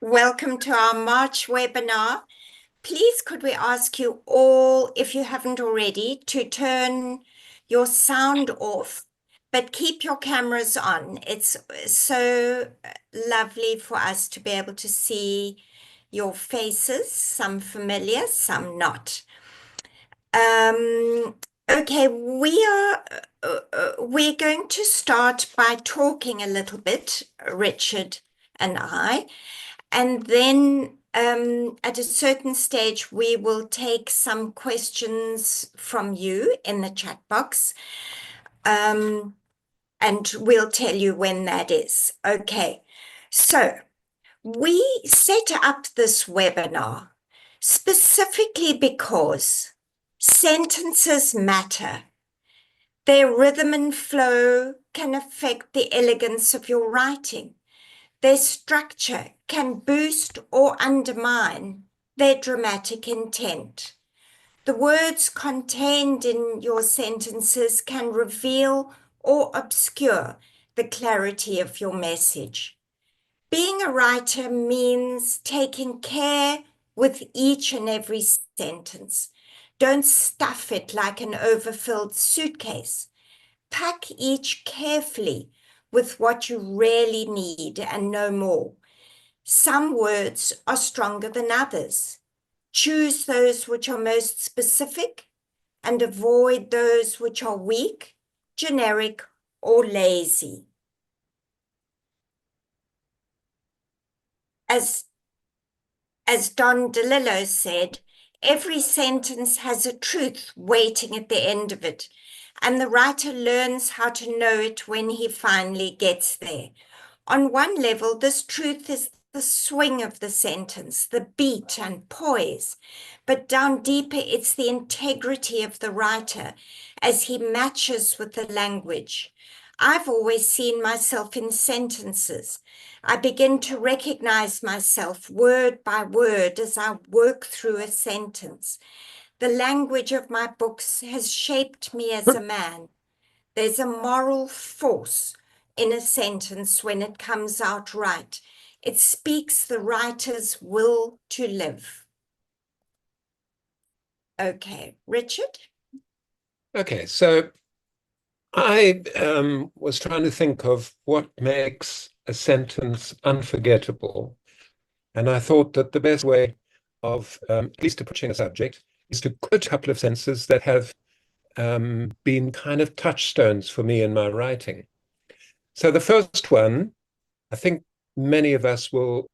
Welcome to our March webinar. Please, could we ask you all, if you haven't already, to turn your sound off, but keep your cameras on. It's so lovely for us to be able to see your faces, some familiar, some not. Okay, we're going to start by talking a little bit, Richard and I. And then at a certain stage, we will take some questions from you in the chat box, and we'll tell you when that is. Okay, so we set up this webinar specifically because sentences matter. Their rhythm and flow can affect the elegance of your writing. Their structure can boost or undermine their dramatic intent. The words contained in your sentences can reveal or obscure the clarity of your message. Being a writer means taking care with each and every sentence. Don't stuff it like an overfilled suitcase. Pack each carefully with what you really need and no more. Some words are stronger than others. Choose those which are most specific and avoid those which are weak, generic, or lazy. As Don DeLillo said, every sentence has a truth waiting at the end of it, and the writer learns how to know it when he finally gets there. On one level, this truth is the swing of the sentence, the beat and poise. But down deeper, it's the integrity of the writer as he matches with the language. I've always seen myself in sentences. I begin to recognize myself word by word as I work through a sentence. The language of my books has shaped me as a man. There's a moral force in a sentence when it comes out right. It speaks the writer's will to live. Okay, Richard? Okay, so I was trying to think of what makes a sentence unforgettable. And I thought that the best way of at least approaching a subject is to quote a couple of sentences that have been kind of touchstones for me in my writing. So the first one, I think many of us will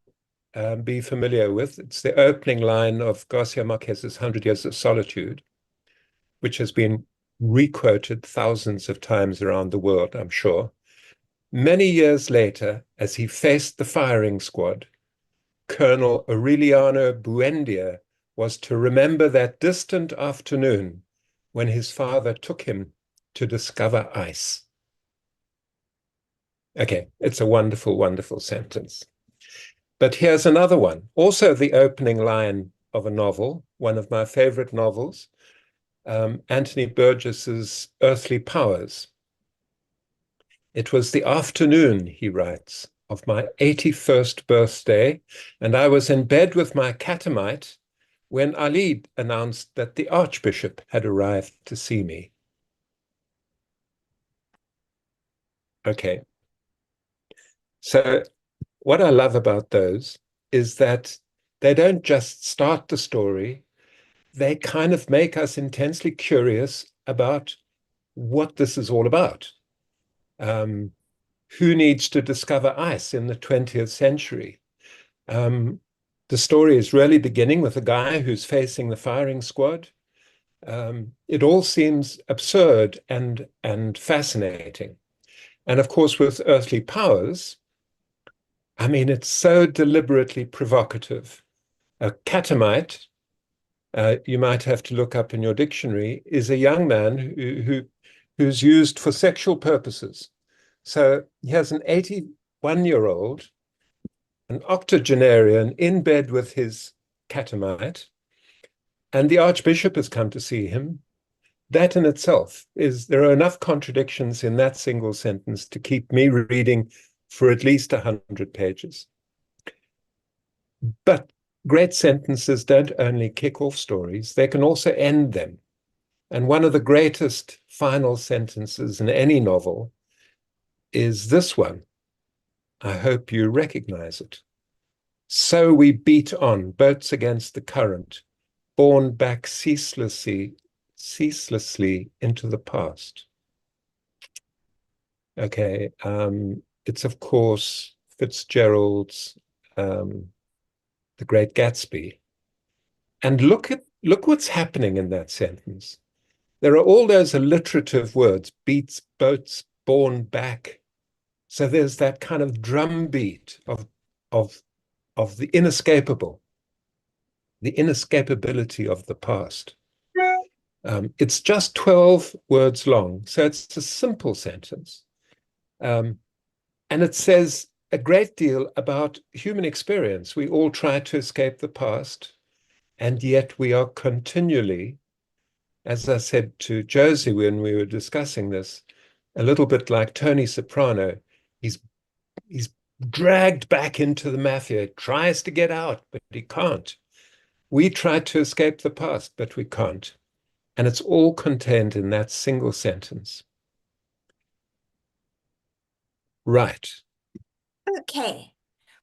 be familiar with. It's the opening line of Garcia Marquez's 100 Years of Solitude, which has been requoted thousands of times around the world, I'm sure. Many years later, as he faced the firing squad, Colonel Aureliano Buendia was to remember that distant afternoon when his father took him to discover ice. Okay, it's a wonderful, wonderful sentence. But here's another one, also the opening line of a novel, one of my favorite novels, Anthony Burgess's Earthly Powers. It was the afternoon, he writes, of my 81st birthday, and I was in bed with my catamite when Ali announced that the Archbishop had arrived to see me. Okay. So what I love about those is that they don't just start the story, they kind of make us intensely curious about what this is all about. Um, who needs to discover ice in the 20th century? The story is really beginning with a guy who's facing the firing squad. It all seems absurd and fascinating. And of course, with Earthly Powers, I mean, it's so deliberately provocative. A catamite, you might have to look up in your dictionary, is a young man who's used for sexual purposes. So he has an 81-year-old, an octogenarian in bed with his catamite, and the Archbishop has come to see him. That in itself is, there are enough contradictions in that single sentence to keep me reading for at least 100 pages. But great sentences don't only kick off stories, they can also end them. And one of the greatest final sentences in any novel is this one. I hope you recognize it. So we beat on, boats against the current, borne back ceaselessly into the past. Okay, it's of course Fitzgerald's The Great Gatsby. And look what's happening in that sentence. There are all those alliterative words, beats, boats, borne back. So there's that kind of drumbeat of the inescapable, the inescapability of the past. It's just 12 words long, so it's a simple sentence. And it says a great deal about human experience. We all try to escape the past, and yet we are continually, as I said to Josie when we were discussing this, a little bit like Tony Soprano. He's dragged back into the mafia, tries to get out, but he can't. We try to escape the past, but we can't. And it's all contained in that single sentence. Right. Okay.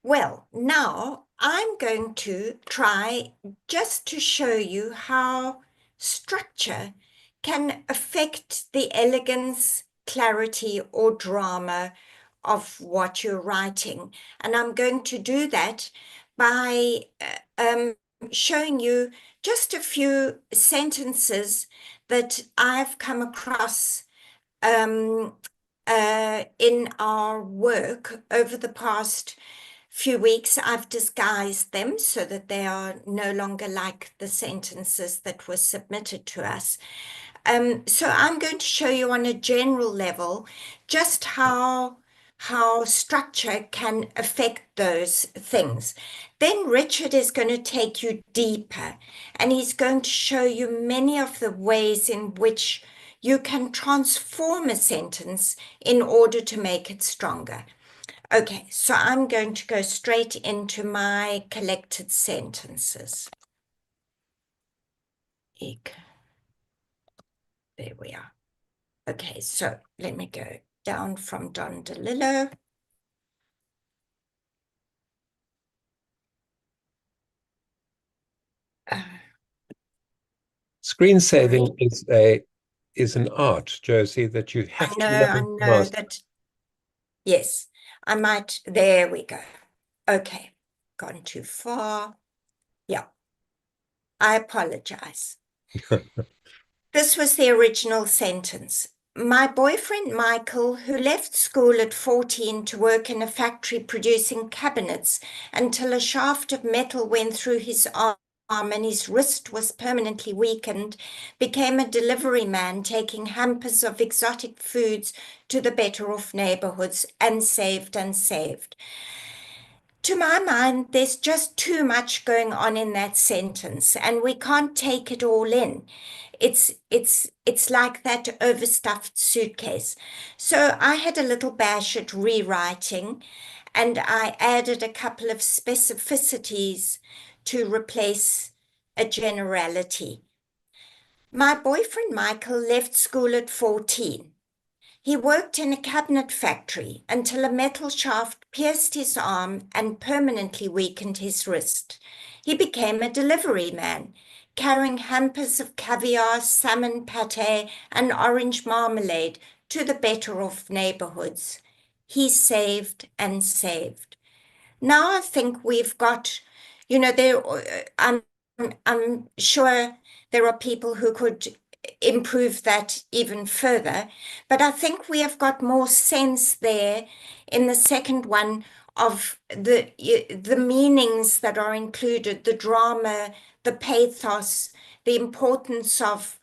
Well, now I'm going to try just to show you how structure can affect the elegance, clarity, or drama of what you're writing. And I'm going to do that by showing you just a few sentences that I've come across um, in our work over the past few weeks. I've disguised them so that they are no longer like the sentences that were submitted to us. So I'm going to show you on a general level just how structure can affect those things. Then Richard is going to take you deeper, and he's going to show you many of the ways in which you can transform a sentence in order to make it stronger. Okay, so I'm going to go straight into my collected sentences. There we are. Okay, so let me go down from Don DeLillo. Screen saving is an art, Josie, that you have to I learn to know master. that, yes, I might, there we go. Okay, gone too far. Yeah, I apologize. This was the original sentence. My boyfriend Michael, who left school at 14 to work in a factory producing cabinets until a shaft of metal went through his arm and his wrist was permanently weakened, became a delivery man taking hampers of exotic foods to the better off neighborhoods and saved and saved. To my mind, there's just too much going on in that sentence, and we can't take it all in. It's like that overstuffed suitcase. So I had a little bash at rewriting, and I added a couple of specificities to replace a generality. My boyfriend Michael left school at 14. He worked in a cabinet factory until a metal shaft pierced his arm and permanently weakened his wrist. He became a delivery man, carrying hampers of caviar, salmon pate, and orange marmalade to the better off neighborhoods. He saved and saved. Now I think we've got, there. I'm sure there are people who could improve that even further, but I think we have got more sense there in the second one of the meanings that are included, the drama, the pathos, the importance of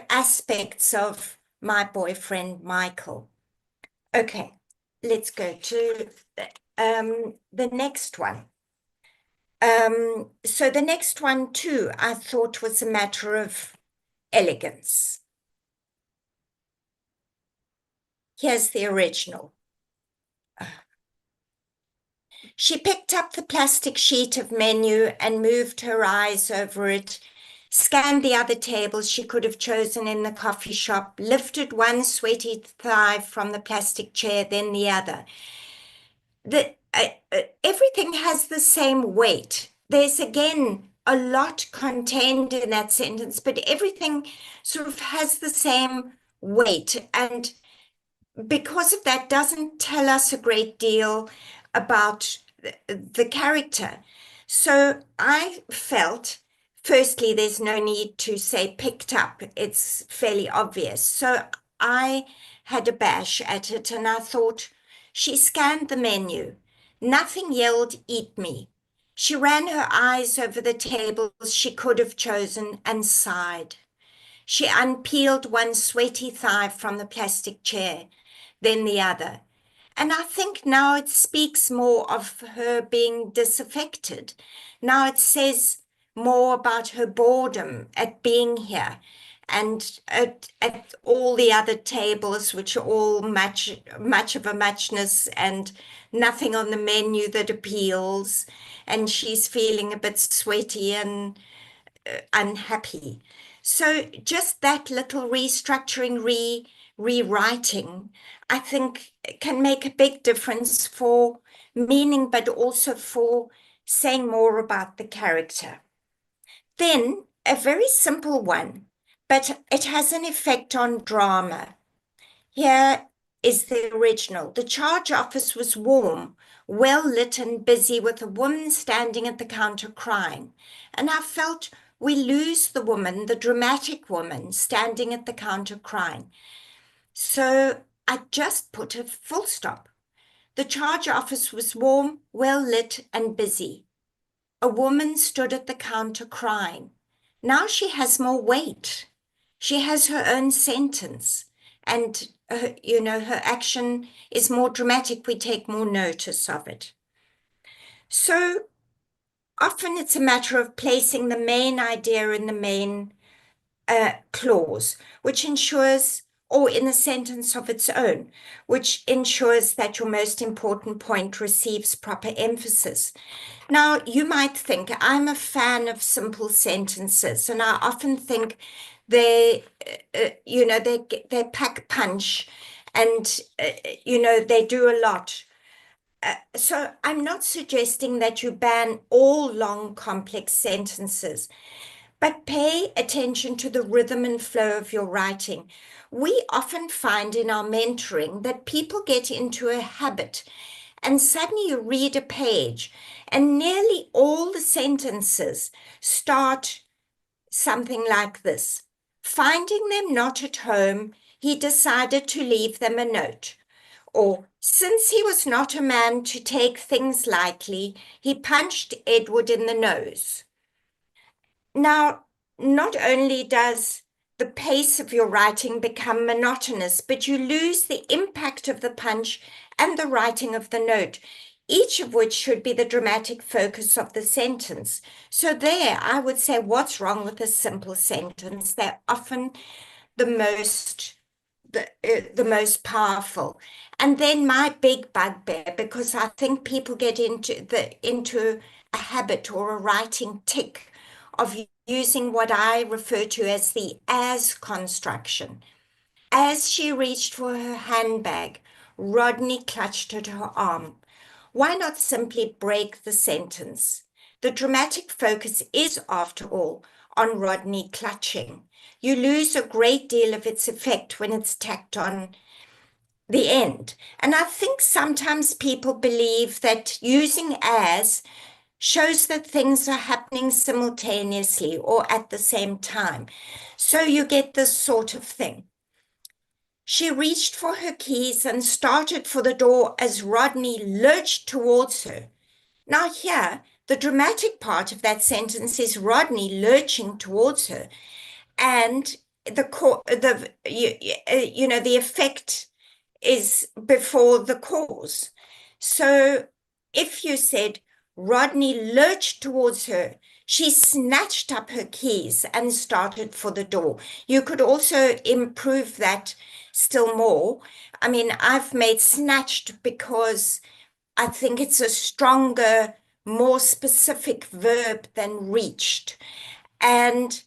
aspects of my boyfriend Michael. Okay, let's go to the next one. So the next one too, I thought was a matter of elegance. Here's the original. She picked up the plastic sheet of menu and moved her eyes over it, scanned the other tables she could have chosen in the coffee shop, lifted one sweaty thigh from the plastic chair, then the other. Everything has the same weight. There's again a lot contained in that sentence, but everything sort of has the same weight. And because of that, doesn't tell us a great deal about the character. So I felt, firstly, there's no need to say picked up. It's fairly obvious. So I had a bash at it and I thought, she scanned the menu. Nothing yelled, eat me. She ran her eyes over the tables she could have chosen and sighed. She unpeeled one sweaty thigh from the plastic chair, then the other. And I think now it speaks more of her being disaffected. Now it says more about her boredom at being here and at all the other tables, which are all much of a muchness and nothing on the menu that appeals. And she's feeling a bit sweaty and unhappy. So just that little restructuring, rewriting, I think can make a big difference for meaning, but also for saying more about the character. Then a very simple one, but it has an effect on drama. Here is the original. The charge office was warm, well lit and busy with a woman standing at the counter crying. And I felt we lose the woman, the dramatic woman standing at the counter crying. So I just put a full stop. The charge office was warm, well lit and busy. A woman stood at the counter crying. Now she has more weight. She has her own sentence, and her action is more dramatic. We take more notice of it. So often it's a matter of placing the main idea in the main clause, which ensures, or in a sentence of its own, which ensures that your most important point receives proper emphasis. Now, you might think I'm a fan of simple sentences, and I often think they pack punch, and they do a lot. So I'm not suggesting that you ban all long, complex sentences, but pay attention to the rhythm and flow of your writing. We often find in our mentoring that people get into a habit and suddenly you read a page and nearly all the sentences start something like this. Finding them not at home, he decided to leave them a note. Or, since he was not a man to take things lightly, he punched Edward in the nose. Now, not only does the pace of your writing become monotonous, but you lose the impact of the punch and the writing of the note, each of which should be the dramatic focus of the sentence. So there, I would say, what's wrong with a simple sentence? They're often the most powerful. And then my big bugbear, because I think people get into a habit or a writing tick of using what I refer to as the as construction. As she reached for her handbag, Rodney clutched at her arm. Why not simply break the sentence? The dramatic focus is, after all, on Rodney clutching. You lose a great deal of its effect when it's tacked on the end. And I think sometimes people believe that using as shows that things are happening simultaneously or at the same time. So you get this sort of thing. She reached for her keys and started for the door as Rodney lurched towards her. Now here, the dramatic part of that sentence is Rodney lurching towards her, and the effect is before the cause. So if you said Rodney lurched towards her, she snatched up her keys and started for the door. You could also improve that still more. I mean, I've made snatched because I think it's a stronger, more specific verb than reached. And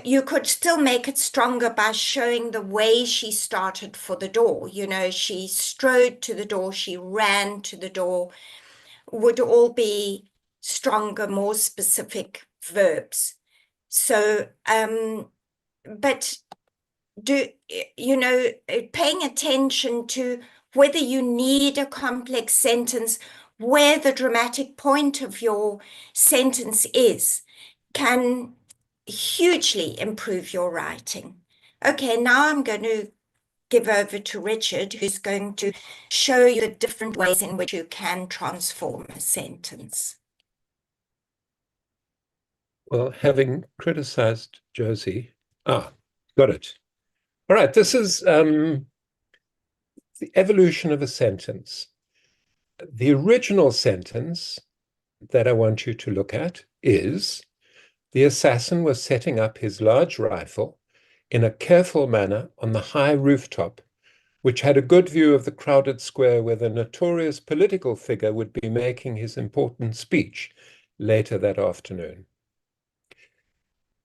you could still make it stronger by showing the way she started for the door. You know, she strode to the door, she ran to the door, would all be stronger, more specific verbs. So, but paying attention to whether you need a complex sentence, where the dramatic point of your sentence is, can hugely improve your writing. Okay, now I'm going to give over to Richard, who's going to show you the different ways in which you can transform a sentence. Well, having criticized Josie, got it. All right, this is the evolution of a sentence. The original sentence that I want you to look at is: the assassin was setting up his large rifle in a careful manner on the high rooftop, which had a good view of the crowded square where the notorious political figure would be making his important speech later that afternoon.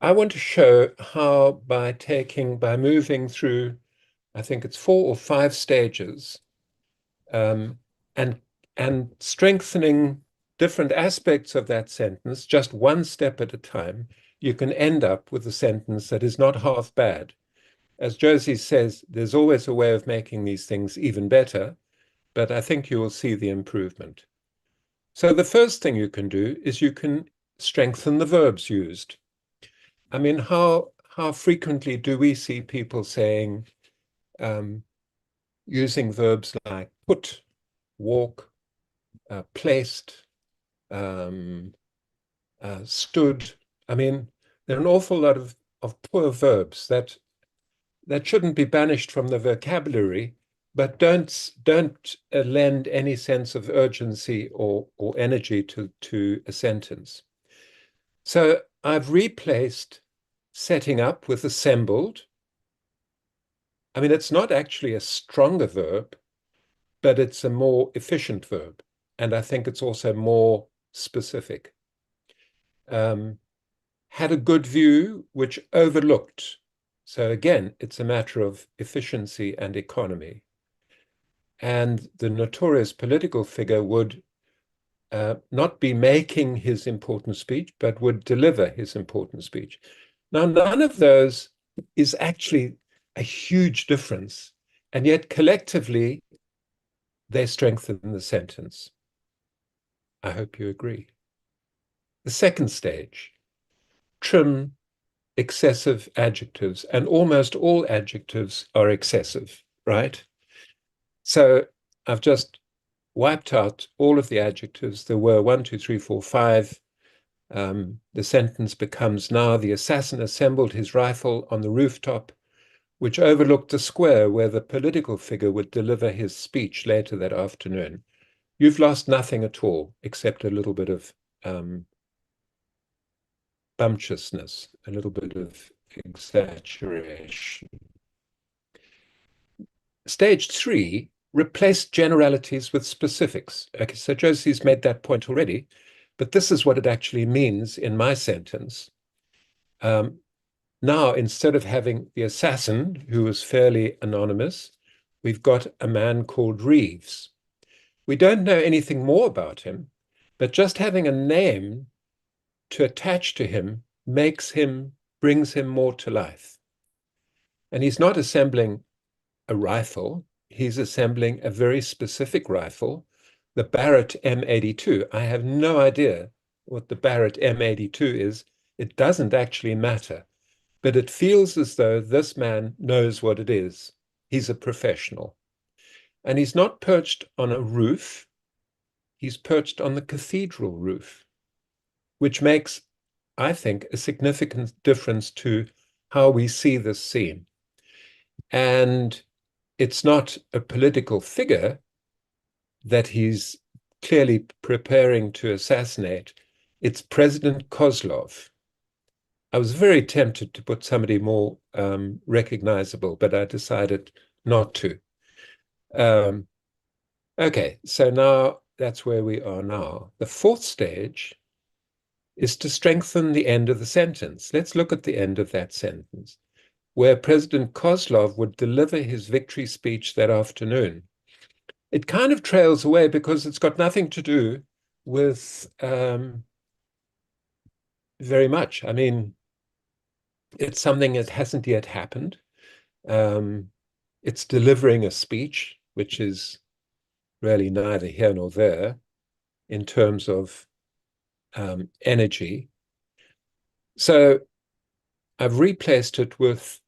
I want to show how by moving through, I think it's 4 or 5 stages, and strengthening different aspects of that sentence, just one step at a time, you can end up with a sentence that is not half bad. As Josie says, there's always a way of making these things even better, but I think you will see the improvement. So the first thing you can do is you can strengthen the verbs used. I mean, how frequently do we see people saying, using verbs like put, walk, placed, stood? I mean, there are an awful lot of poor verbs that shouldn't be banished from the vocabulary, but don't lend any sense of urgency or energy to a sentence. So I've replaced setting up with assembled. I mean, it's not actually a stronger verb, but it's a more efficient verb. And I think it's also more specific. Had a good view, which overlooked. So again, it's a matter of efficiency and economy. And the notorious political figure would not be making his important speech, but would deliver his important speech. Now, none of those is actually a huge difference, and yet collectively, they strengthen the sentence. I hope you agree. The second stage, trim excessive adjectives, and almost all adjectives are excessive, right? So I've just wiped out all of the adjectives. There were 1, 2, 3, 4, 5. The sentence becomes: now the assassin assembled his rifle on the rooftop, which overlooked the square where the political figure would deliver his speech later that afternoon. You've lost nothing at all except a little bit of bumptiousness, a little bit of exaggeration. Stage 3, replace generalities with specifics. Okay, so Josie's made that point already, but this is what it actually means in my sentence. Now, instead of having the assassin, who was fairly anonymous, we've got a man called Reeves. We don't know anything more about him, but just having a name to attach to him brings him more to life. And he's not assembling a rifle, he's assembling a very specific rifle, the Barrett M82. I have no idea what the Barrett M82 is. It doesn't actually matter, but it feels as though this man knows what it is. He's a professional. And he's not perched on a roof, he's perched on the cathedral roof, which makes, I think, a significant difference to how we see this scene. And it's not a political figure that he's clearly preparing to assassinate. It's President Kozlov. I was very tempted to put somebody more recognizable, but I decided not to. Okay, so now that's where we are now. The fourth stage is to strengthen the end of the sentence. Let's look at the end of that sentence, where President Kozlov would deliver his victory speech that afternoon. It kind of trails away because it's got nothing to do with very much. I mean, it's something that hasn't yet happened. Um, it's delivering a speech, which is really neither here nor there in terms of energy. So I've replaced it with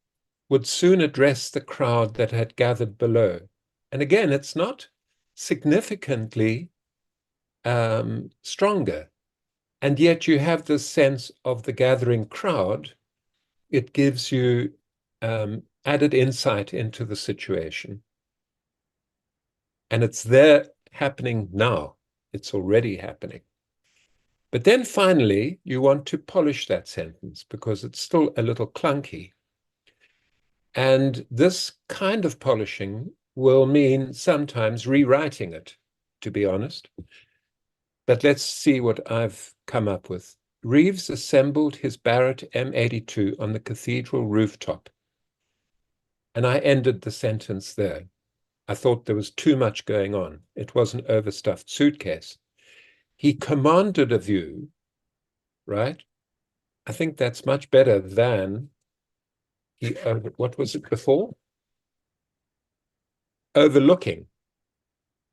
would soon address the crowd that had gathered below. And again, it's not significantly stronger. And yet you have this sense of the gathering crowd. It gives you added insight into the situation. And it's there happening now. It's already happening. But then finally, you want to polish that sentence because it's still a little clunky. And this kind of polishing will mean sometimes rewriting it, to be honest. But let's see what I've come up with. Reeves assembled his Barrett M82 on the cathedral rooftop. And I ended the sentence there. I thought there was too much going on. It was an overstuffed suitcase. He commanded a view, right? I think that's much better than what was it before? Overlooking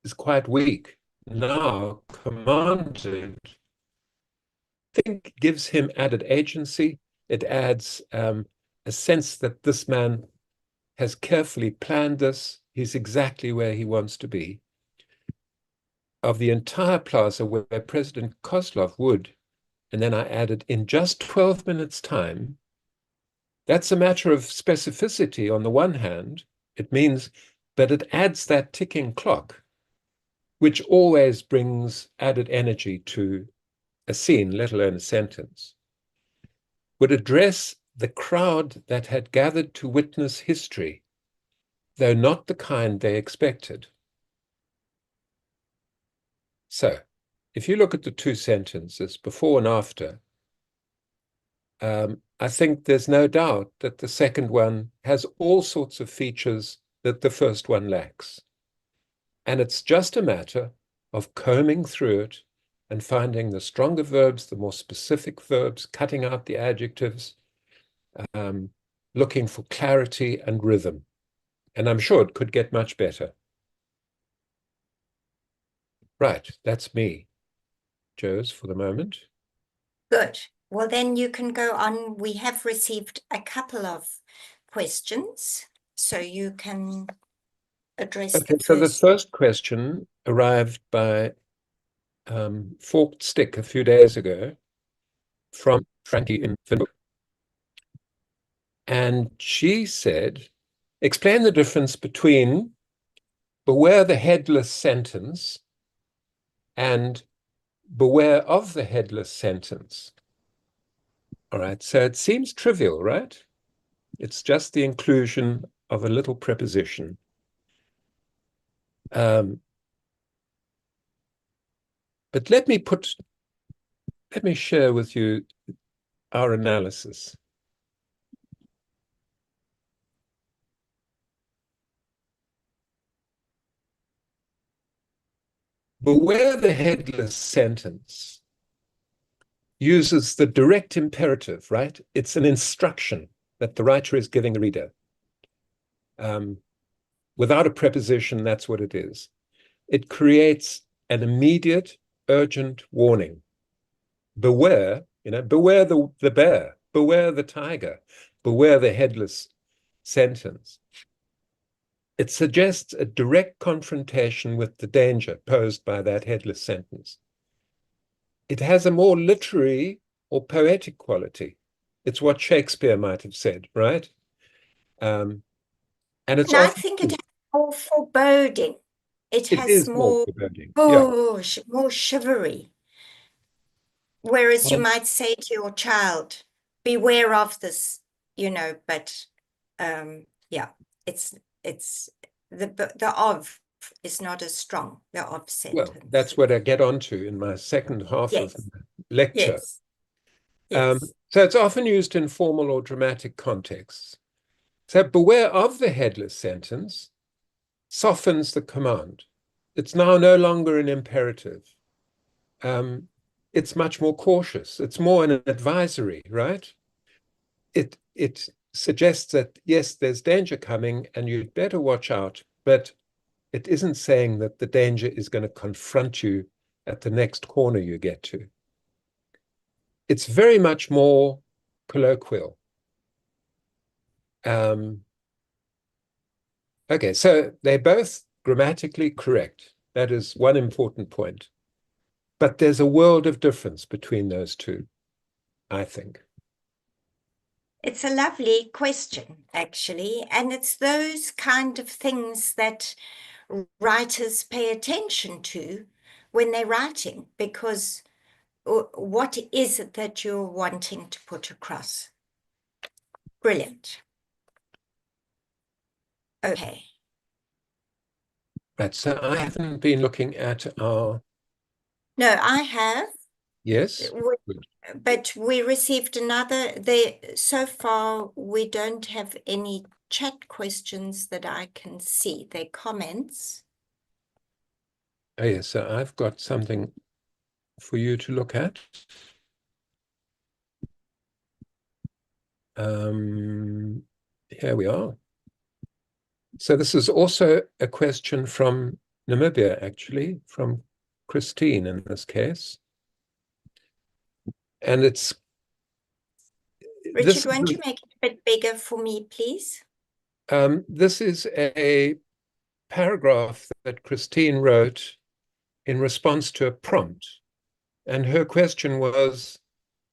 is quite weak. Now, commanded, I think, gives him added agency. It adds a sense that this man has carefully planned this. He's exactly where he wants to be. Of the entire plaza where President Kozlov would, and then I added, in just 12 minutes' time, that's a matter of specificity on the one hand. It means, but it adds that ticking clock, which always brings added energy to a scene, let alone a sentence, would address the crowd that had gathered to witness history, though not the kind they expected. So, if you look at the two sentences, before and after, I think there's no doubt that the second one has all sorts of features that the first one lacks. And it's just a matter of combing through it and finding the stronger verbs, the more specific verbs, cutting out the adjectives, looking for clarity and rhythm. And I'm sure it could get much better. Right, that's me, Joe's, for the moment. Good. Well, then you can go on. We have received a couple of questions, so you can address Okay, the so the first. first question arrived by Forked Stick a few days ago from Frankie in Finland. And she said, explain the difference between beware the headless sentence and beware of the headless sentence. All right, so it seems trivial, right? It's just the inclusion of a little preposition. But let me share with you our analysis. Beware the headless sentence uses the direct imperative, right? It's an instruction that the writer is giving the reader. Without a preposition, that's what it is. It creates an immediate, urgent warning. Beware, beware the bear, beware the tiger, beware the headless sentence. It suggests a direct confrontation with the danger posed by that headless sentence. It has a more literary or poetic quality. It's what Shakespeare might have said, right? And it's And I often, think it has more foreboding. It it has is more more foreboding. Yeah. push, more chivalry. Whereas you Um, might say to your child, beware of this, but yeah, it's the of is not as strong, the of Well, sentence. that's what I get onto in my second half of Yes, the lecture. yes, yes. So it's often used in formal or dramatic contexts. So beware of the headless sentence softens the command. It's now no longer an imperative. It's much more cautious. It's more an advisory, right? It suggests that yes, there's danger coming and you'd better watch out, but it isn't saying that the danger is going to confront you at the next corner you get to. It's very much more colloquial. Okay, so they're both grammatically correct. That is one important point. But there's a world of difference between those two, I think. It's a lovely question, actually, and it's those kind of things that writers pay attention to when they're writing, because what is it that you're wanting to put across? Brilliant. Okay. Right, so I haven't been looking at our, No, I have, yes, good. but we received another. So far, we don't have any chat questions that I can see. They're comments. Oh, yes, so I've got something for you to look at. Here we are. So this is also a question from Namibia, actually, from Christine in this case. And it's Richard, won't you make it a bit bigger for me, please? this is a paragraph that Christine wrote in response to a prompt. And her question was,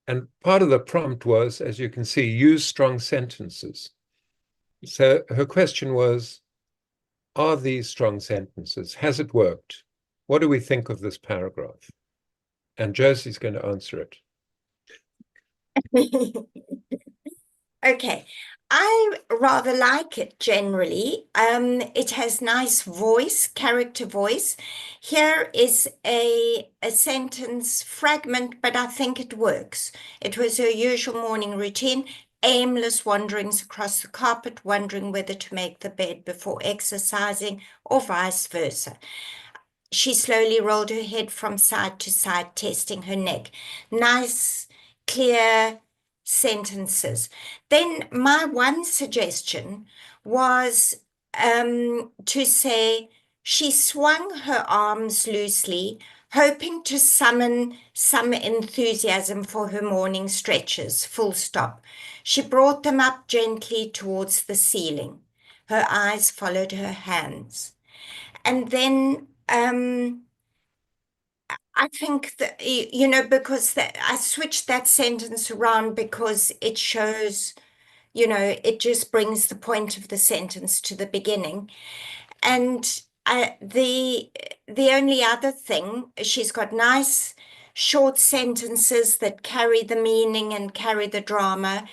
and part of the prompt was, as you can see, use strong sentences. So her question was, are these strong sentences? Has it worked? What do we think of this paragraph? And Josie's going to answer it. Okay, I rather like it generally. It has nice voice, character voice. Here is a sentence fragment, but I think it works. It was her usual morning routine, aimless wanderings across the carpet, wondering whether to make the bed before exercising or vice versa. She slowly rolled her head from side to side, testing her neck. Nice, clear sentences. Then my one suggestion was to say she swung her arms loosely, hoping to summon some enthusiasm for her morning stretches, full stop. She brought them up gently towards the ceiling. Her eyes followed her hands. And then I think that, because I switched that sentence around because it shows, it just brings the point of the sentence to the beginning. And the only other thing, she's got nice short sentences that carry the meaning and carry the drama.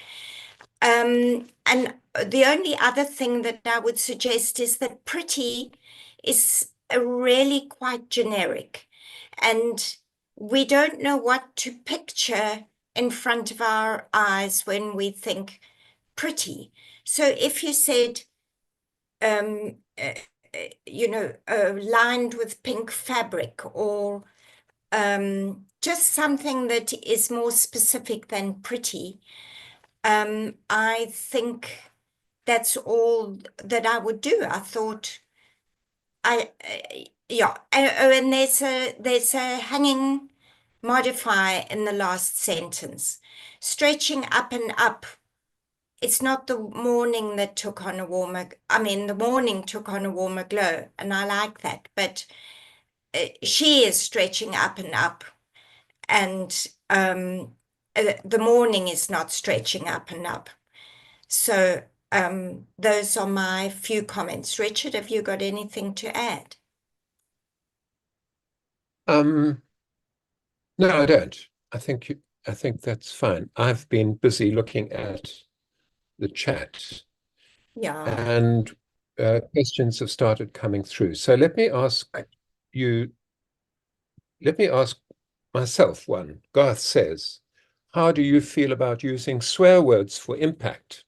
And the only other thing that I would suggest is that pretty is a really quite generic, and we don't know what to picture in front of our eyes when we think pretty. So if you said, um, uh, lined with pink fabric, or just something that is more specific than pretty, I think that's all that I would do. I thought yeah. Oh, and there's a hanging modifier in the last sentence. Stretching up and up. It's not the morning that took on a warmer, I mean, the morning took on a warmer glow, and I like that. But she is stretching up and up, and the morning is not stretching up and up. So those are my few comments. Richard, have you got anything to add? No, I don't. I think that's fine. I've been busy looking at the chat, Yeah. and questions have started coming through. So you, let me ask myself one. Garth says, how do you feel about using swear words for impact?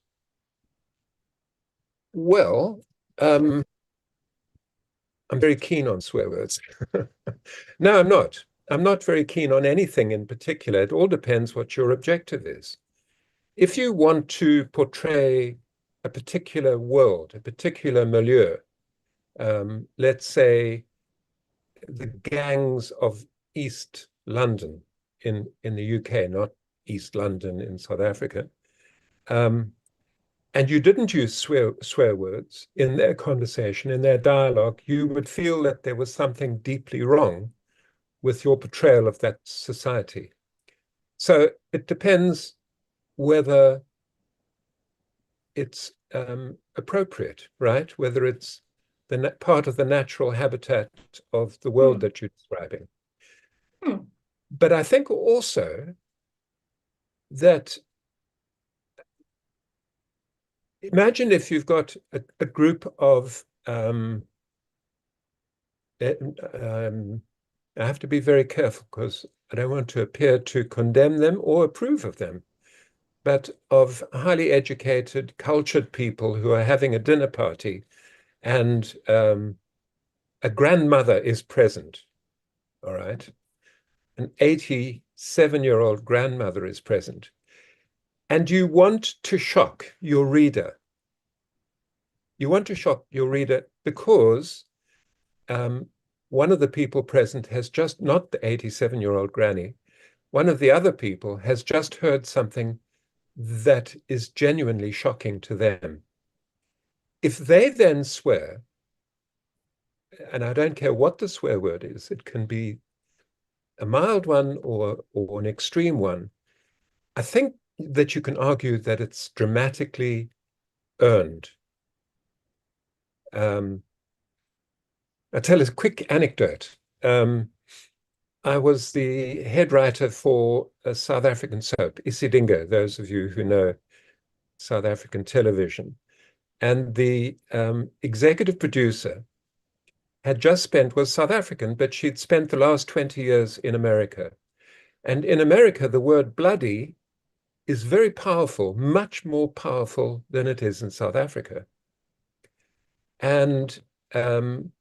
Well, I'm very keen on swear words. No, I'm not. I'm not very keen on anything in particular. It all depends what your objective is. If you want to portray a particular world, a particular milieu, let's say the gangs of East London in the UK, not East London in South Africa, and you didn't use swear words in their conversation, in their dialogue, you would feel that there was something deeply wrong with your portrayal of that society. So it depends whether it's appropriate, right? Whether it's the part of the natural habitat of the world Hmm. that you're describing. Hmm. But I think also that imagine if you've got a group of I have to be very careful because I don't want to appear to condemn them or approve of them, but of highly educated, cultured people who are having a dinner party and a grandmother is present, all right? An 87-year-old grandmother is present. And you want to shock your reader. You want to shock your reader because one of the people present has just, not the 87-year-old granny, one of the other people has just heard something that is genuinely shocking to them. If they then swear, and I don't care what the swear word is, it can be a mild one or an extreme one, I think that you can argue that it's dramatically earned. I'll tell a quick anecdote. I was the head writer for a South African soap, Isidingo, those of you who know South African television. And the executive producer was South African, but she'd spent the last 20 years in America. And in America, the word bloody is very powerful, much more powerful than it is in South Africa. And in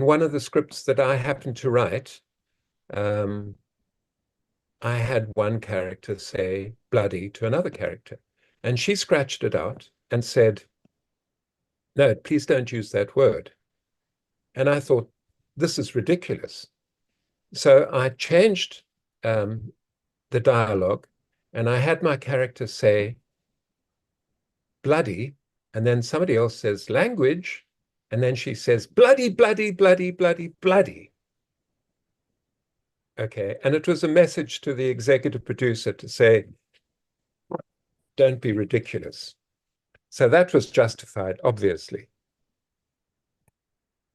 one of the scripts that I happened to write, I had one character say bloody to another character. And she scratched it out and said, no, please don't use that word. And I thought, this is ridiculous. So I changed the dialogue and I had my character say bloody. And then somebody else says language. And then she says bloody, bloody, bloody, bloody, bloody. Okay. And it was a message to the executive producer to say, don't be ridiculous. So that was justified, obviously.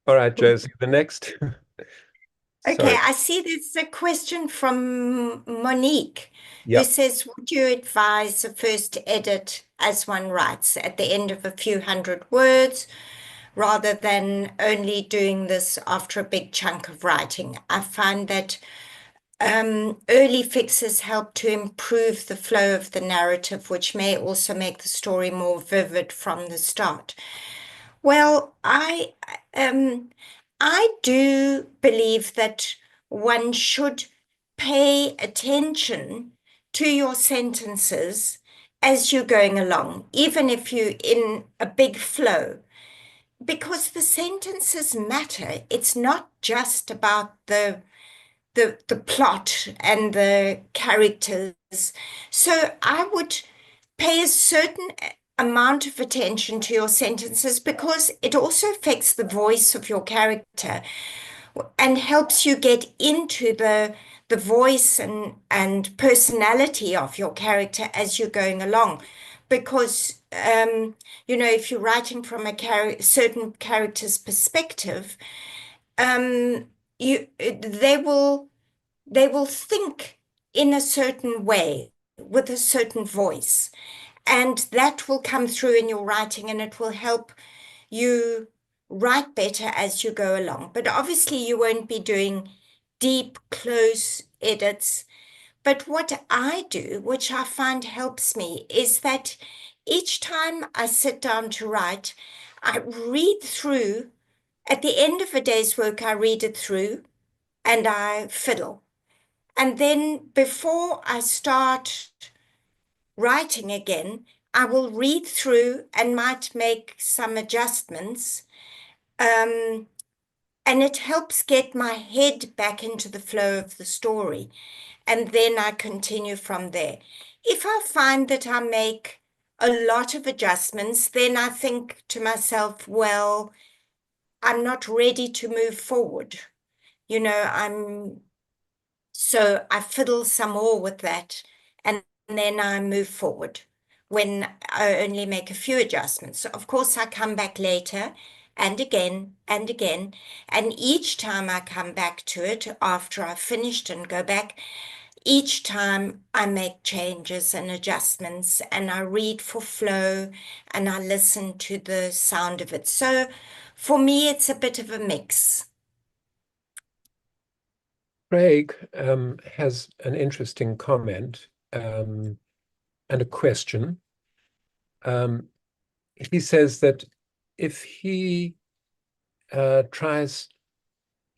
All right, Josie, the next. Okay, Sorry. I see there's a question from Monique who Yeah. says, would you advise a first edit as one writes at the end of a few hundred words rather than only doing this after a big chunk of writing? I find that early fixes help to improve the flow of the narrative, which may also make the story more vivid from the start. Well, I do believe that one should pay attention to your sentences as you're going along, even if you're in a big flow, because the sentences matter. It's not just about the plot and the characters. So I would pay a certain amount of attention to your sentences because it also affects the voice of your character and helps you get into the voice and personality of your character as you're going along. Because if you're writing from a certain character's perspective, they will think in a certain way with a certain voice, and that will come through in your writing, and it will help you write better as you go along. But obviously, you won't be doing deep, close edits. But what I do, which I find helps me, is that each time I sit down to write, I read through, at the end of a day's work, I read it through and I fiddle. And then before I start writing again, I will read through and might make some adjustments. And it helps get my head back into the flow of the story. And then I continue from there. If I find that I make a lot of adjustments, then I think to myself, well, I'm not ready to move forward. So I fiddle some more with that, and then I move forward when I only make a few adjustments. So of course, I come back later and again and again. And each time I come back to it after I've finished and go back, each time I make changes and adjustments and I read for flow and I listen to the sound of it. So for me, it's a bit of a mix. Craig has an interesting comment and a question. He says that if he tries,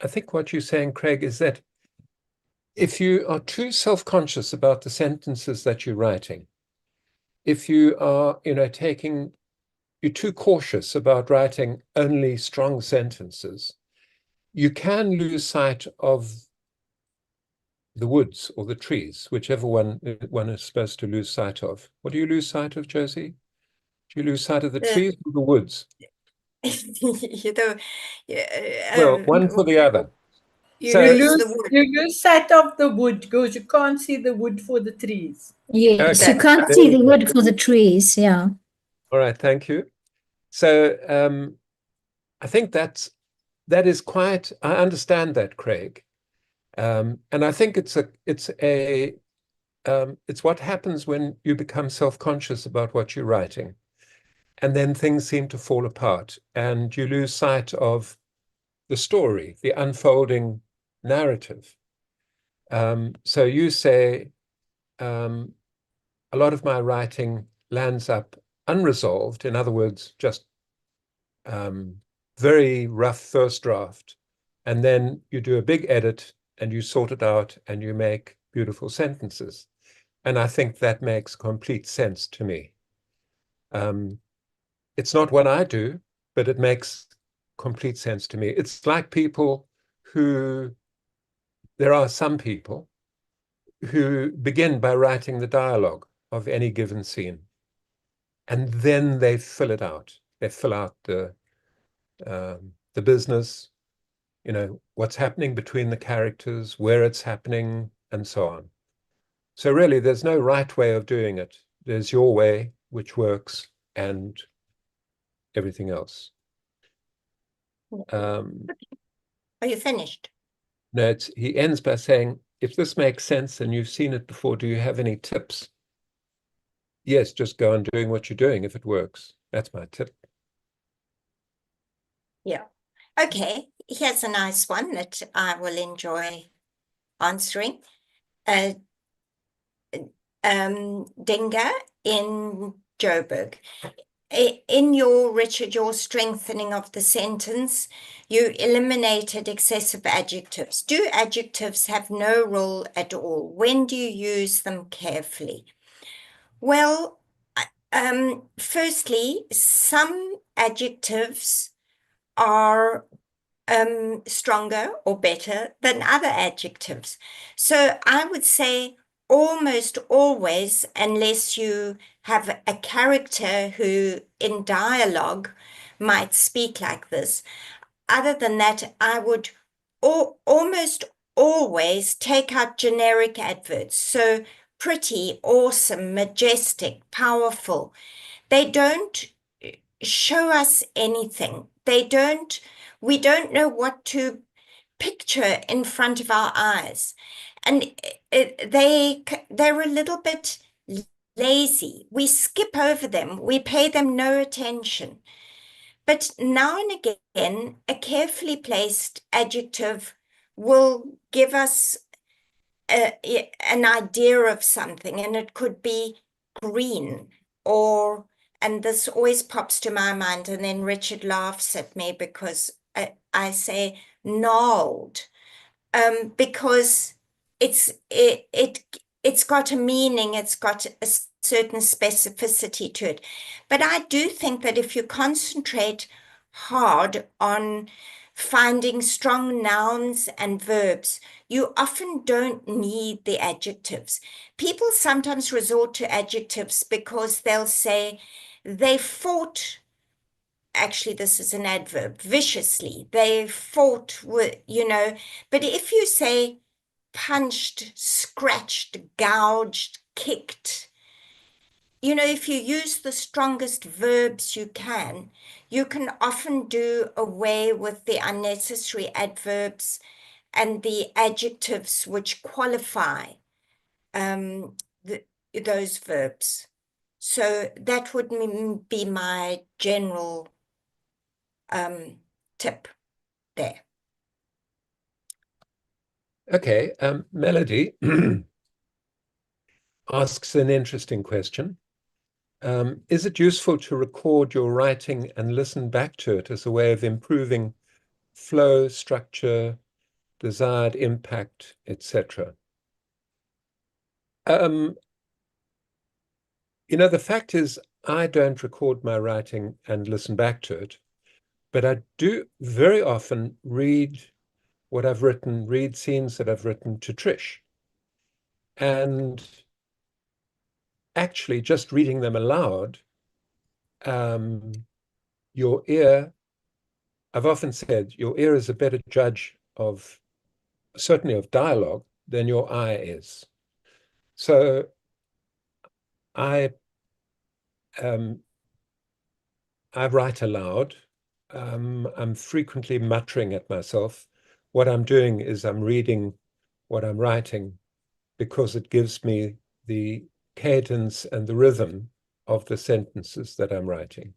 I think what you're saying, Craig, is that if you are too self-conscious about the sentences that you're writing, if you are, you're too cautious about writing only strong sentences, you can lose sight of the woods or the trees, whichever one is supposed to lose sight of. What do you lose sight of, Josie? Do you lose sight of the The, trees or the woods? you know, Well, one for the other. you So, lose the wood. You lose sight of the wood because you can't see the wood for the trees. Yes, you okay, That's can't right. there see you the go. wood for the trees. Yeah. All right, thank you. So, I think that is quite. I understand that, Craig, and I think it's what happens when you become self-conscious about what you're writing, and then things seem to fall apart, and you lose sight of the story, the unfolding narrative. So you say a lot of my writing lands up unresolved. In other words, just very rough first draft. And then you do a big edit and you sort it out and you make beautiful sentences. And I think that makes complete sense to me. It's not what I do, but it makes complete sense to me. It's like there are some people who begin by writing the dialogue of any given scene, and then they fill it out. They fill out the business, what's happening between the characters, where it's happening, and so on. So really, there's no right way of doing it. There's your way, which works, and everything else. Um, Are you finished? no, he ends by saying, if this makes sense and you've seen it before, do you have any tips? Yes, just go on doing what you're doing if it works. That's my tip. Yeah. Okay. Here's a nice one that I will enjoy answering. Dinga in Joburg. In your strengthening of the sentence, you eliminated excessive adjectives. Do adjectives have no role at all? When do you use them carefully? Well, firstly, some adjectives are stronger or better than other adjectives. So I would say almost always, unless you have a character who in dialogue might speak like this, other than that, I would almost always take out generic adverbs. So pretty, awesome, majestic, powerful. They don't show us anything. We don't know what to picture in front of our eyes. And they're a little bit lazy. We skip over them. We pay them no attention. But now and again, a carefully placed adjective will give us an idea of something, and it could be green or, and this always pops to my mind, and then Richard laughs at me because I say gnarled, because it's got a meaning, it's got a certain specificity to it. But I do think that if you concentrate hard on finding strong nouns and verbs, you often don't need the adjectives. People sometimes resort to adjectives because they'll say they fought. Actually, this is an adverb, viciously. They fought with, but if you say punched, scratched, gouged, kicked, if you use the strongest verbs you can often do away with the unnecessary adverbs and the adjectives which qualify um, those verbs. So that would be my general tip there. Okay, Melody asks an interesting question. Is it useful to record your writing and listen back to it as a way of improving flow, structure, desired impact, etc.? The fact is, I don't record my writing and listen back to it, but I do very often read what I've written, read scenes that I've written to Trish. And actually, just reading them aloud, your ear, I've often said, your ear is a better judge of, certainly of dialogue, than your eye is. So I write aloud. I'm frequently muttering at myself. What I'm doing is I'm reading what I'm writing because it gives me the cadence and the rhythm of the sentences that I'm writing.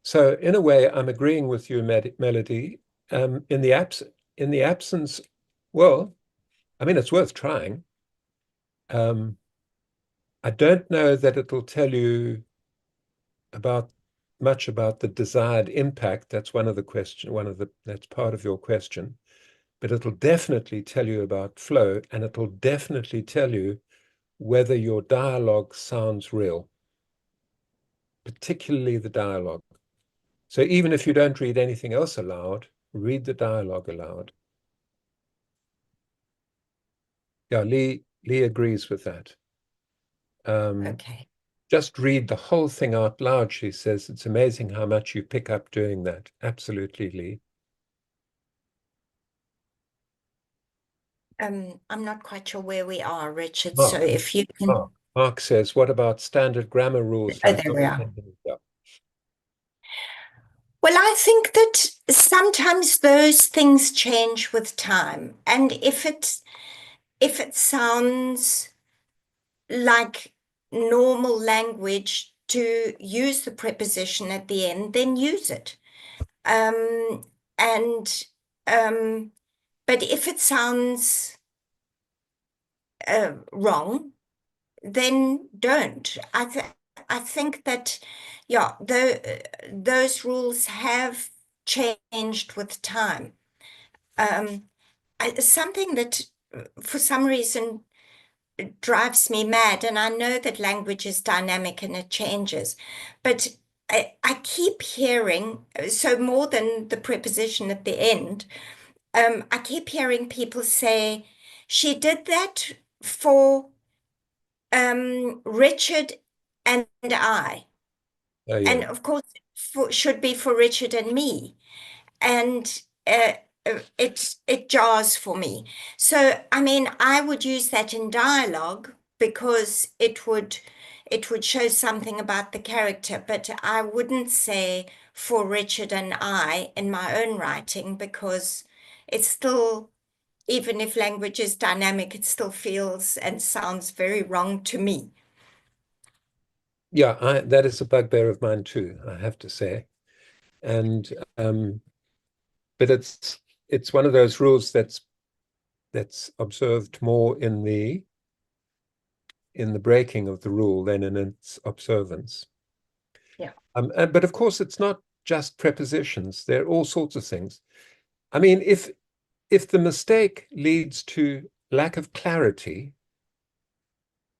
So in a way, I'm agreeing with you, Melody. In the absence, well, I mean, it's worth trying. I don't know that it'll tell you much about the desired impact. That's that's part of your question. But it'll definitely tell you about flow, and it'll definitely tell you whether your dialogue sounds real, particularly the dialogue. So even if you don't read anything else aloud, read the dialogue aloud. Yeah, Lee agrees with that. Okay. Just read the whole thing out loud, she says. It's amazing how much you pick up doing that. Absolutely, Lee. I'm not quite sure where we are, Richard. Mark, So if you can. Mark says, what about standard grammar rules? Oh, Like there we are. yeah. Well, I think that sometimes those things change with time. And if it sounds like normal language to use the preposition at the end, then use it. And but if it sounds wrong, then don't. I think that, yeah, those rules have changed with time. Something that for some reason drives me mad, and I know that language is dynamic and it changes, but I keep hearing, so more than the preposition at the end, I keep hearing people say, she did that for Richard and I. Oh, yeah. And of course, should be for Richard and me. And it jars for me. So, I mean, I would use that in dialogue because it would show something about the character, but I wouldn't say for Richard and I in my own writing because it's still, even if language is dynamic, it still feels and sounds very wrong to me. Yeah, that is a bugbear of mine too, I have to say. And but it's one of those rules that's observed more in the breaking of the rule than in its observance. Yeah. But of course, it's not just prepositions. There are all sorts of things. I mean, if the mistake leads to lack of clarity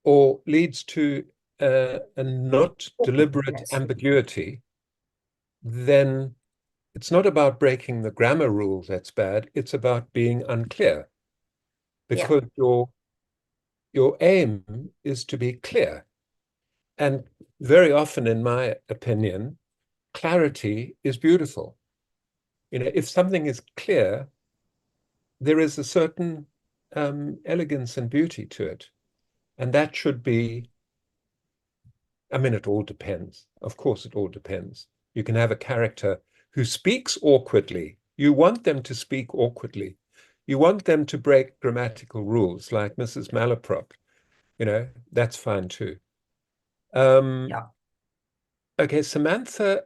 or leads to a not deliberate Yes. ambiguity, then it's not about breaking the grammar rule that's bad. It's about being unclear, because your aim is to be clear. And very often, in my opinion, clarity is beautiful. If something is clear, there is a certain elegance and beauty to it. And that should be, I mean, it all depends. Of course, it all depends. You can have a character who speaks awkwardly. You want them to speak awkwardly. You want them to break grammatical rules like Mrs. Malaprop. That's fine too. Yeah. Okay, Samantha,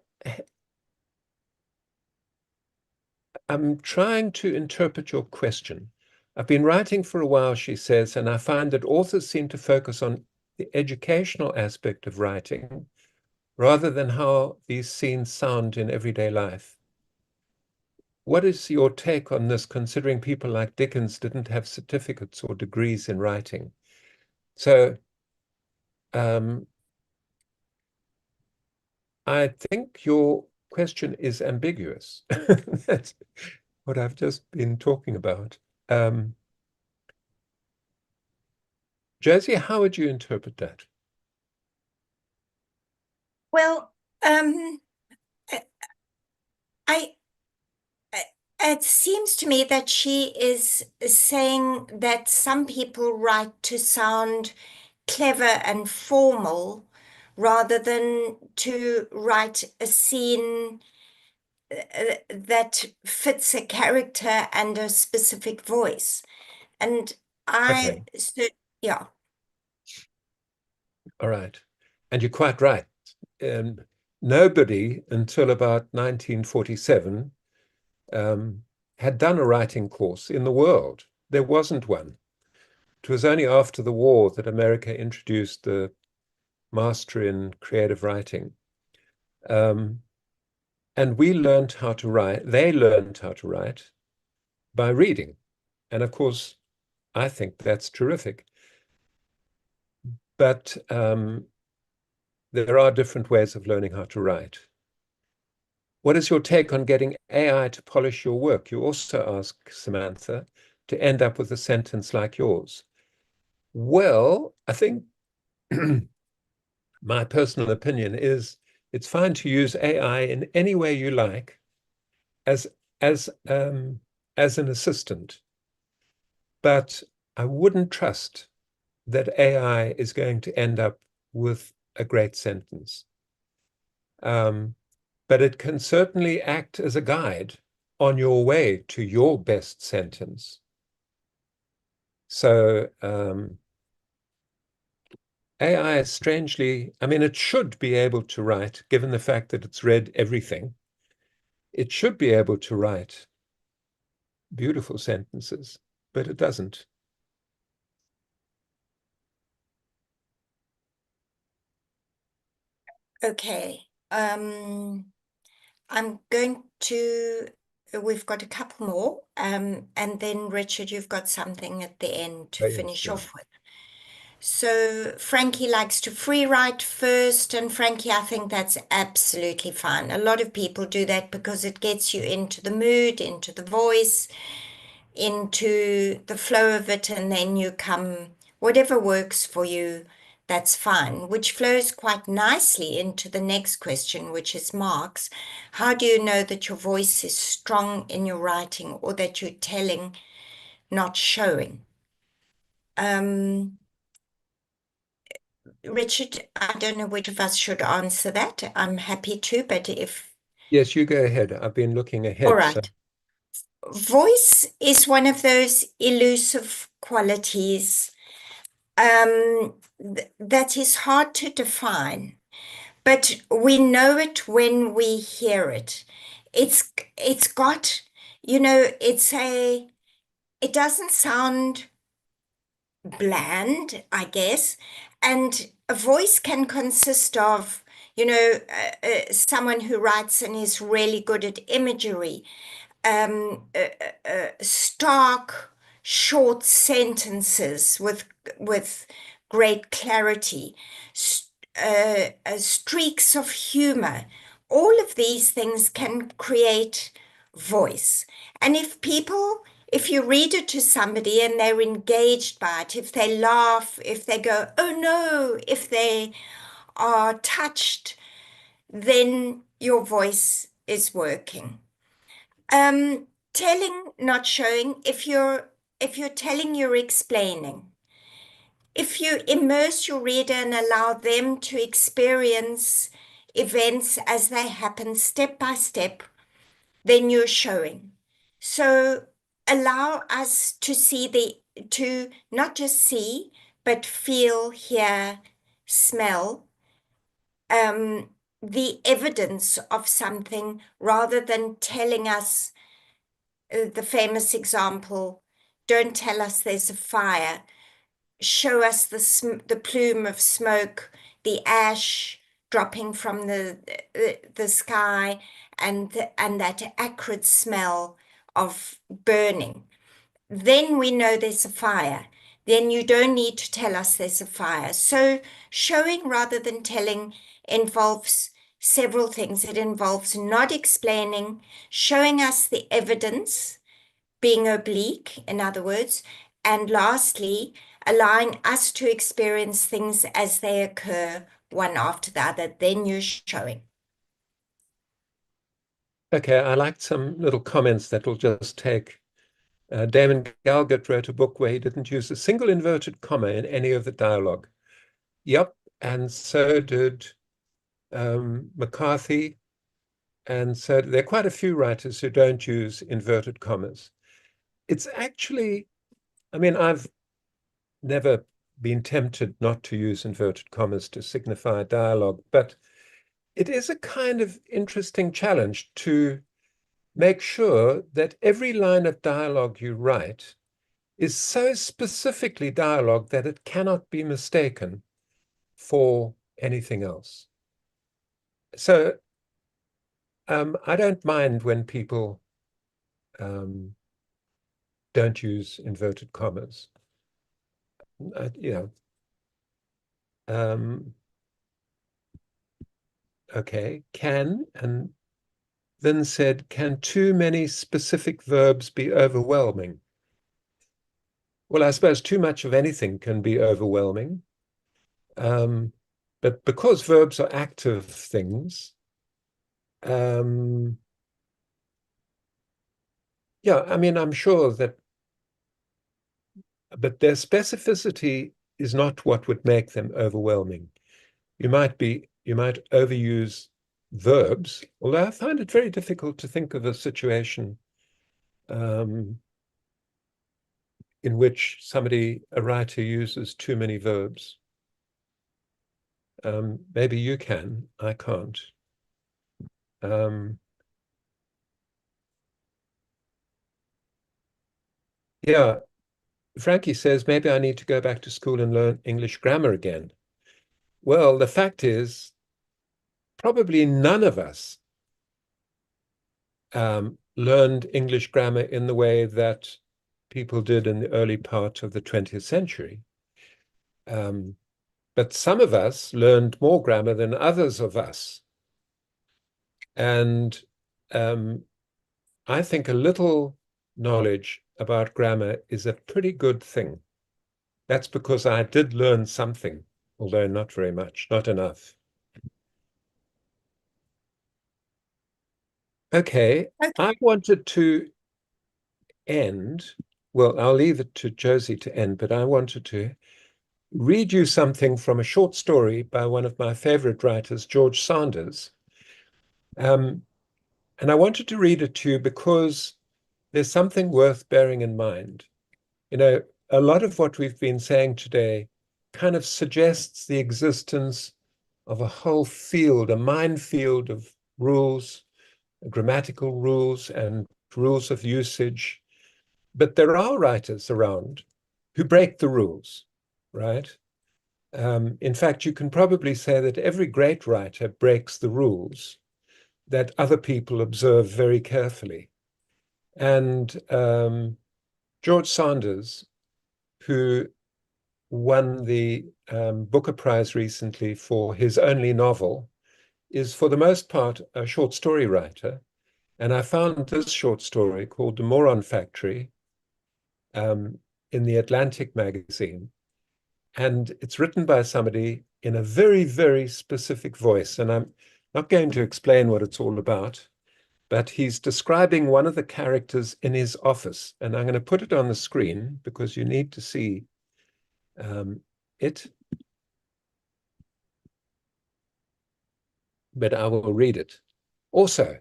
I'm trying to interpret your question. I've been writing for a while, she says, and I find that authors seem to focus on the educational aspect of writing rather than how these scenes sound in everyday life. What is your take on this, considering people like Dickens didn't have certificates or degrees in writing? So I think your question is ambiguous. That's what I've just been talking about. Josie, how would you interpret that? Well, I it seems to me that she is saying that some people write to sound clever and formal rather than to write a scene that fits a character and a specific voice. And Okay. yeah. All right. And you're quite right. Nobody until about 1947 had done a writing course in the world. There wasn't one. It was only after the war that America introduced the Master in Creative Writing. And we learned how to write, they learned how to write by reading. And of course, I think that's terrific. But there are different ways of learning how to write. What is your take on getting AI to polish your work? You also ask, Samantha, to end up with a sentence like yours. Well, I think my personal opinion is it's fine to use AI in any way you like as an assistant, but I wouldn't trust that AI is going to end up with a great sentence. But it can certainly act as a guide on your way to your best sentence. So AI is strangely, I mean, it should be able to write, given the fact that it's read everything, it should be able to write beautiful sentences, but it doesn't. Okay. I'm going to, we've got a couple more. And then Richard, you've got something at the end to Oh, yes, finish yeah. off with. So Frankie likes to free write first, and Frankie, I think that's absolutely fine. A lot of people do that because it gets you into the mood, into the voice, into the flow of it, and then you come, whatever works for you, that's fine, which flows quite nicely into the next question, which is Mark's. How do you know that your voice is strong in your writing or that you're telling, not showing? Richard, I don't know which of us should answer that. I'm happy to, but if... Yes, you go ahead. I've been looking ahead. All right. Voice is one of those elusive qualities that is hard to define. but we know it when we hear it. It's got, it doesn't sound bland, I guess. And a voice can consist of, someone who writes and is really good at imagery, stark, short sentences with great clarity, streaks of humor. All of these things can create voice. And if you read it to somebody and they're engaged by it, if they laugh, if they go, oh no, if they are touched, then your voice is working. Telling, not showing. If you're telling, you're explaining. If you immerse your reader and allow them to experience events as they happen step by step, then you're showing. So allow us to not just see, but feel, hear, smell, the evidence of something rather than telling us the famous example, don't tell us there's a fire, show us the plume of smoke, the ash dropping from the sky, and that acrid smell of burning. Then we know there's a fire. Then you don't need to tell us there's a fire. So showing rather than telling involves several things. It involves not explaining, showing us the evidence, being oblique, in other words, and lastly, allowing us to experience things as they occur one after the other. Then you're showing. Okay, I liked some little comments that will just take. Damon Galgut wrote a book where he didn't use a single inverted comma in any of the dialogue. Yep, and so did McCarthy. And so there are quite a few writers who don't use inverted commas. It's actually, I mean, I've never been tempted not to use inverted commas to signify dialogue, but it is a kind of interesting challenge to make sure that every line of dialogue you write is so specifically dialogue that it cannot be mistaken for anything else. So I don't mind when people don't use inverted commas. Okay, and then said, can too many specific verbs be overwhelming? Well, I suppose too much of anything can be overwhelming. But because verbs are active things, yeah, I mean, I'm sure that, but their specificity is not what would make them overwhelming. You might overuse verbs, although I find it very difficult to think of a situation in which a writer uses too many verbs. Maybe you can, I can't. Yeah, Frankie says, maybe I need to go back to school and learn English grammar again. Well, the fact is, probably none of us learned English grammar in the way that people did in the early part of the 20th century. But some of us learned more grammar than others of us. And I think a little knowledge about grammar is a pretty good thing. That's because I did learn something, although not very much, not enough. Okay, I wanted to end, well, I'll leave it to Josie to end, but I wanted to read you something from a short story by one of my favorite writers, George Sanders. And I wanted to read it to you because there's something worth bearing in mind. You know, a lot of what we've been saying today kind of suggests the existence of a whole field, a minefield of rules, grammatical rules and rules of usage. But there are writers around who break the rules, right? In fact, you can probably say that every great writer breaks the rules that other people observe very carefully. And George Sanders, who won the Booker Prize recently for his only novel, is for the most part a short story writer. And I found this short story called The Moron Factory in the Atlantic magazine. And it's written by somebody in a very, very specific voice. And I'm not going to explain what it's all about, but he's describing one of the characters in his office. And I'm going to put it on the screen because you need to see it. But I will read it. Also,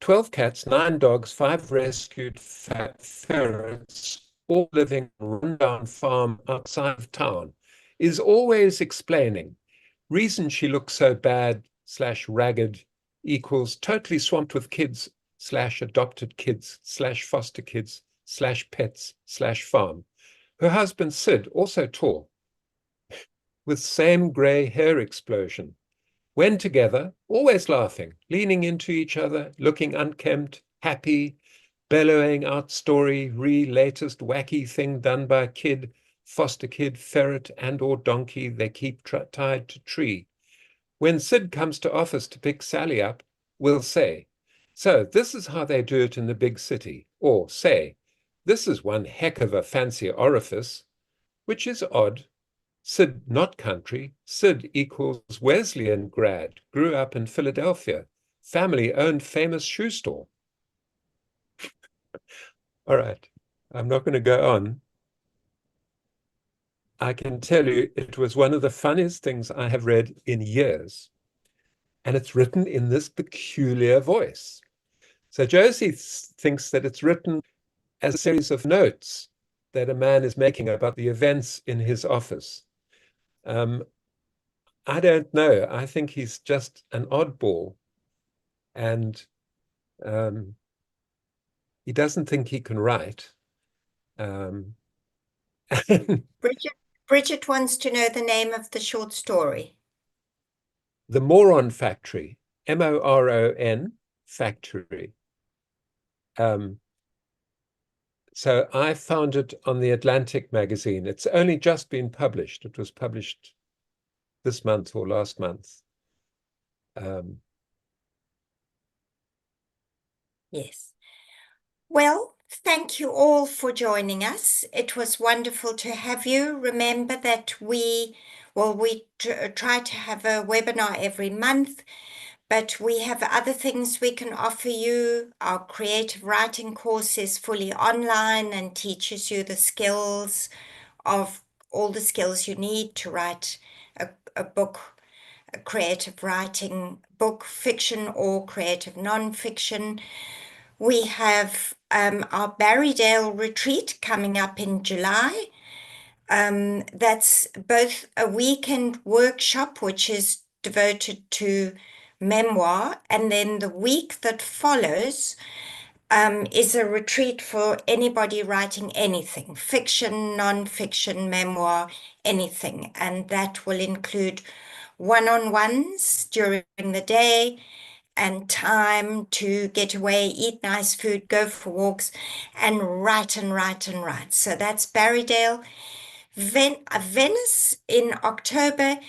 12 cats, 9 dogs, 5 rescued ferrets, all living on a rundown farm outside of town, is always explaining. Reason she looks so bad / ragged equals totally swamped with kids / adopted kids / foster kids / pets / farm. Her husband Sid, also tall, with same gray hair explosion. When together, always laughing, leaning into each other, looking unkempt, happy, bellowing out story, latest wacky thing done by kid, foster kid, ferret, and or donkey they keep tied to tree. When Sid comes to office to pick Sally up, we'll say, so this is how they do it in the big city. Or say, this is one heck of a fancy orifice, which is odd. Sid, not country. Sid equals Wesleyan grad, grew up in Philadelphia, family owned famous shoe store. All right, I'm not going to go on. I can tell you it was one of the funniest things I have read in years. And it's written in this peculiar voice. So Josie thinks that it's written as a series of notes that a man is making about the events in his office. I don't know. I think he's just an oddball. And he doesn't think he can write. Bridget wants to know the name of the short story. The Moron Factory, Moron Factory. So I found it on the Atlantic magazine. It's only just been published. It was published this month or last month. Yes. Well, thank you all for joining us. It was wonderful to have you. Remember that we try to have a webinar every month, but we have other things we can offer you. Our creative writing course is fully online and teaches you the skills of all the skills you need to write a book, a creative writing book, fiction or creative non-fiction. We have our Barrydale retreat coming up in July. That's both a weekend workshop, which is devoted to memoir, and then the week that follows is a retreat for anybody writing anything, fiction, non-fiction, memoir, anything. And that will include one-on-ones during the day and time to get away, eat nice food, go for walks, and write and write and write. So that's Barrydale. Venice in October.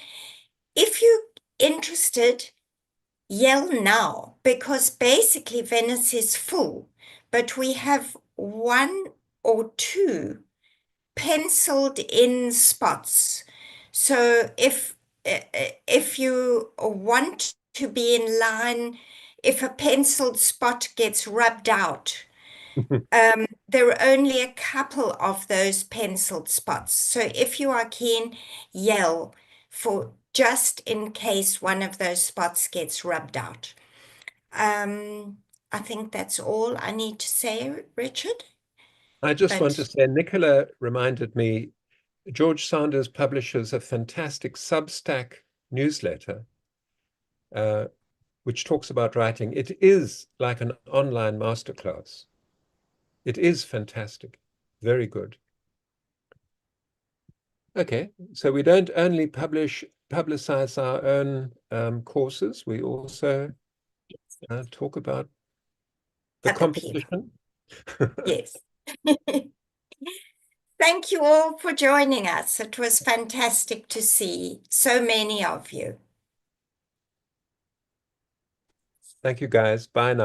If you're interested, yell now, because basically Venice is full, but we have 1 or 2 penciled in spots. So if you want to be in line, if a penciled spot gets rubbed out, there are only a couple of those penciled spots. So if you are keen, yell for just in case one of those spots gets rubbed out. I think that's all I need to say, Richard. I just want to say, Nicola reminded me, George Sanders publishes a fantastic Substack newsletter which talks about writing. It is like an online masterclass. It is fantastic. Very good. Okay, so we don't only publicize our own courses, we also talk about the Other people. competition. Yes. Thank you all for joining us. It was fantastic to see so many of you. Thank you, guys. Bye now.